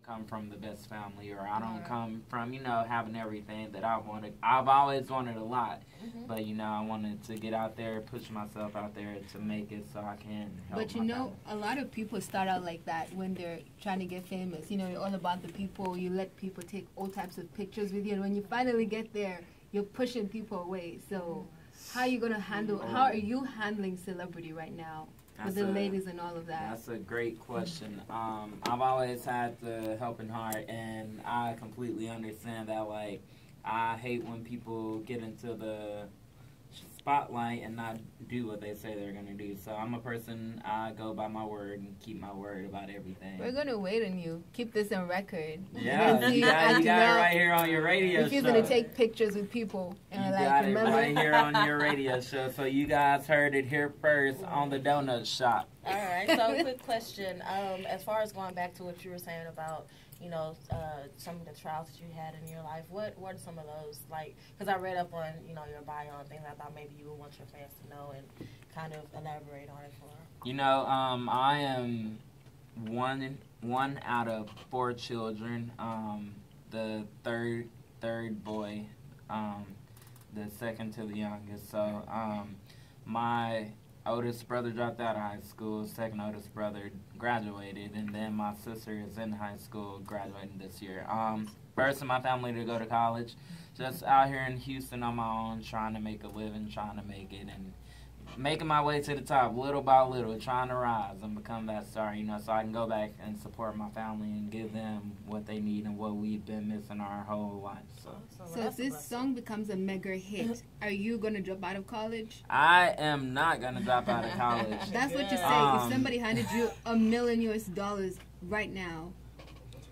come from the best family, or I don't come from, having everything that I wanted. I've always wanted a lot, but, I wanted to get out there, push myself out there to make it so I can help But, a lot of people start out like that when they're trying to get famous. You're all about the people. You let people take all types of pictures with you. And when you finally get there, you're pushing people away. So how are you going to how are you handling celebrity right now? With the ladies and all of that. That's a great question. I've always had the helping heart, and I completely understand that. Like, I hate when people get into the spotlight and not do what they say they're going to do. So I'm a person, I go by my word and keep my word about everything. We're going to wait on you. Keep this on record. Yeah, you got it right here on your radio show. If you're going to take pictures with people. And you got it right here on your radio show. So you guys heard it here first on the Donut Shop. All right, so quick question. As far as going back to what you were saying about, some of the trials that you had in your life, what are some of those, like, because I read up on, your bio and things, I thought maybe you would want your fans to know and kind of elaborate on it for them. I am one out of 4 children, the third boy, the second to the youngest, so, my oldest brother dropped out of high school, second oldest brother graduated, and then my sister is in high school, graduating this year. First in my family to go to college, just out here in Houston on my own, trying to make a living, trying to make it, and making my way to the top, little by little, trying to rise and become that star, so I can go back and support my family and give them what they need and what we've been missing our whole life. So if this song becomes a mega hit, are you going to drop out of college? I am not going to drop out of college. That's what you say. If somebody handed you $1 million US right now,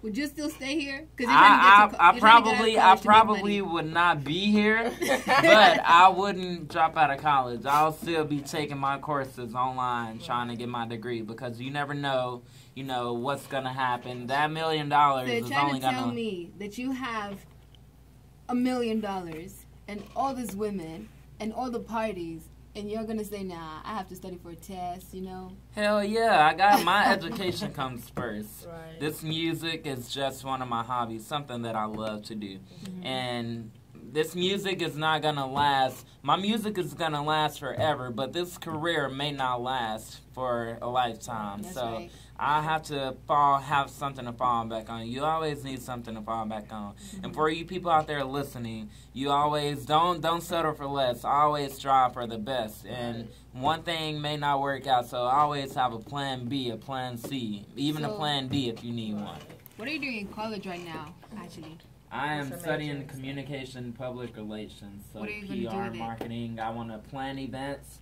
would you still stay here? I probably would not be here, but I wouldn't drop out of college. I'll still be taking my courses online, trying to get my degree, because you never know, what's gonna happen. That $1 million is only gonna. So you're trying to tell me that you have $1 million and all these women and all the parties, and you're going to say, nah, I have to study for a test, Hell yeah. I got my education comes first. Right. This music is just one of my hobbies, something that I love to do. And this music is not going to last. My music is going to last forever, but this career may not last for a lifetime. That's so right. I have to have something to fall back on. You always need something to fall back on. And for you people out there listening, you always don't settle for less. Always strive for the best. And one thing may not work out, so always have a plan B, a plan C, even a plan D if you need one. What are you doing in college right now, actually? I am studying communication, public relations, so PR, marketing. I want to plan events,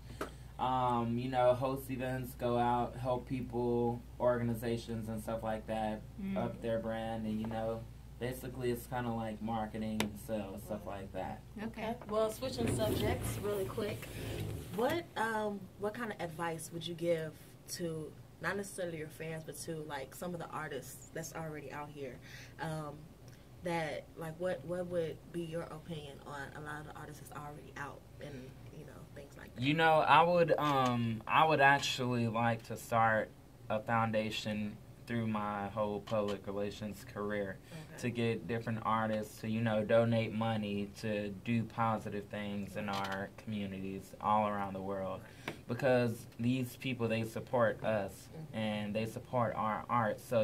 host events, go out, help people, organizations, and stuff like that, up their brand, and, basically it's kind of like marketing and sales, stuff like that. Okay. Well, switching subjects really quick, what kind of advice would you give to, not necessarily your fans, but to, like, some of the artists that's already out here? That, like, what would be your opinion on a lot of the artists that's already out and, things like that? I would actually like to start a foundation through my whole public relations career to get different artists to, donate money to do positive things in our communities all around the world. Because these people, they support us and they support our art. So,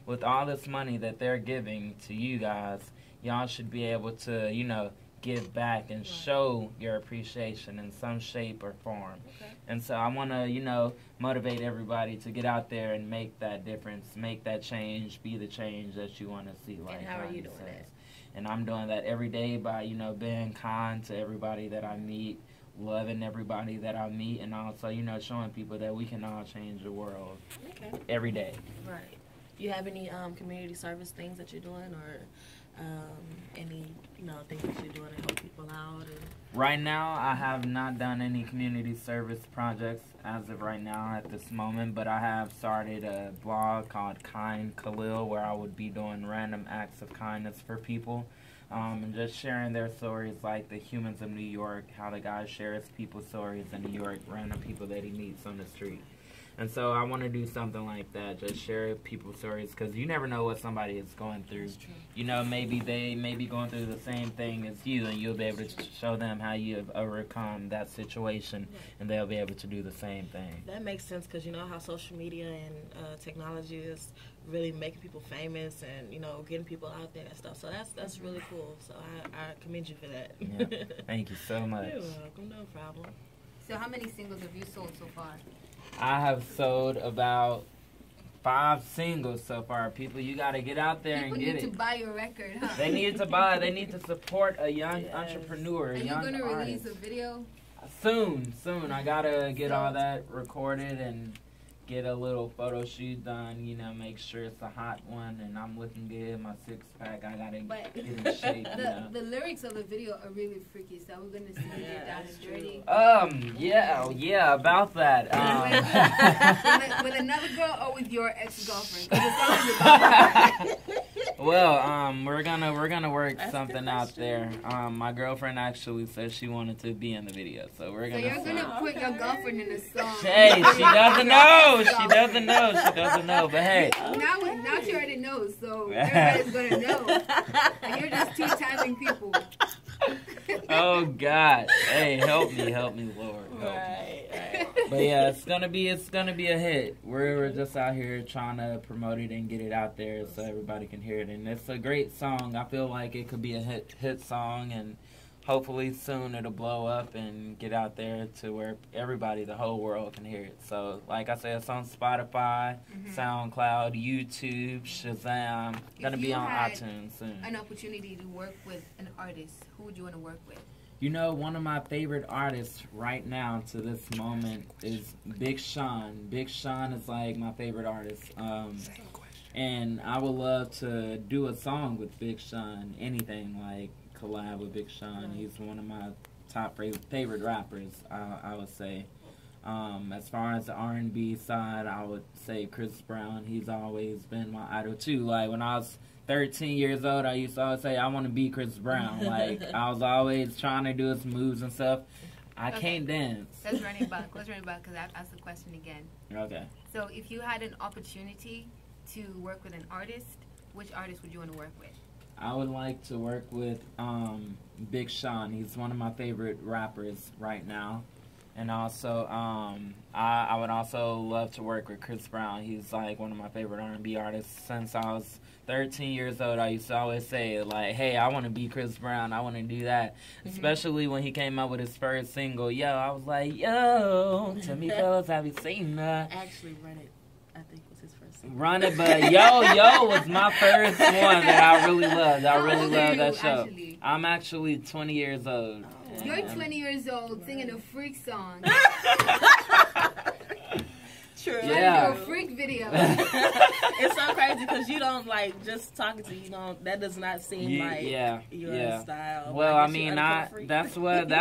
with all this money that they're giving to you guys, y'all should be able to, give back and show your appreciation in some shape or form. And so I want to, motivate everybody to get out there and make that difference, make that change, be the change that you want to see. Like, and how are you doing that? And I'm doing that every day by, being kind to everybody that I meet, loving everybody that I meet, and also, showing people that we can all change the world every day. Right. You have any community service things that you're doing, or any things that you're doing to help people out? Right now, I have not done any community service projects as of right now at this moment, but I have started a blog called Kind Khalil, where I would be doing random acts of kindness for people. And just sharing their stories, like the Humans of New York, how the guy shares people's stories in New York, random people that he meets on the street. And so I want to do something like that, just share people's stories, because you never know what somebody is going through. That's true. You know, maybe they may be going through the same thing as you, and you'll be able to show them how you have overcome that situation, and they'll be able to do the same thing. That makes sense, because you know how social media and technology is really making people famous and, you know, getting people out there and stuff. So that's really cool. So I commend you for that. Yeah. Thank you so much. You're welcome. No problem. So how many singles have you sold so far? I have sold about 5 singles so far. People, you got to get out there and get it. People need to buy your record, huh? They need to buy. They need to support a young entrepreneur, a young artist. Are you going to artist. release a video? Soon. I got to get all that recorded and get a little photo shoot done, you know, make sure it's a hot one and I'm looking good, my 6-pack, I got to get in shape, you know. The lyrics of the video are really freaky, so we're going to see you get down and dirty. Yeah, about that. With another girl or with your ex-girlfriend? 'Cause the song is about that. Well, we're gonna work something out there. My girlfriend actually said she wanted to be in the video, so we're gonna. So you're gonna put your girlfriend in the song. Hey, she doesn't know. She doesn't know. But hey. Now she already knows, so everybody's gonna know. And you're just two-timing people. Oh God! Hey, help me, Lord. Help me. Right. But yeah, it's gonna be a hit. We're just out here trying to promote it and get it out there so everybody can hear it. And it's a great song. I feel like it could be a hit song, and hopefully soon it'll blow up and get out there to where everybody, the whole world, can hear it. So, like I said, it's on Spotify, SoundCloud, YouTube, Shazam. Gonna be on iTunes soon. An opportunity to work with an artist, who would you want to work with? You know, one of my favorite artists right now to this moment is Big Sean. Big Sean is like my favorite artist. And I would love to do a song with Big Sean. Anything like collab with Big Sean. He's one of my top favorite rappers, I would say. As far as the R&B side, I would say Chris Brown. He's always been my idol too. Like when I was 13 years old, I used to always say I want to be Chris Brown. Like I was always trying to do his moves and stuff. I can't dance. Let's run it back because I have to ask the question again. Okay. So if you had an opportunity to work with an artist, which artist would you want to work with? I would like to work with Big Sean. He's one of my favorite rappers right now. And also, I would also love to work with Chris Brown. He's like one of my favorite R&B artists. Since I was 13 years old, I used to always say, like, hey, I want to be Chris Brown. I want to do that. Especially when he came out with his first single, Yo. I was like, yo, to me, fellas, have you seen that? Actually, Run It, I think, was his first single. Run It, but Yo was my first one that I really loved. I really loved that show. Actually? I'm actually 20 years old. You're 20 years old singing a freak song. True. Yeah. A freak video. It's so crazy because you don't like just talking to you. Don't that does not seem like your style. Well, like, I mean, that's what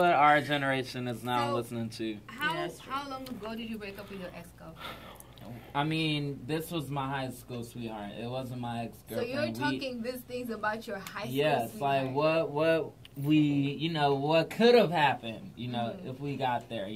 our generation is now listening to. How long ago did you break up with your ex-girlfriend? I mean, this was my high school sweetheart. It wasn't my ex-girlfriend. So you're talking these things about your high school sweetheart. Yes, like what we, what could have happened, if we got there,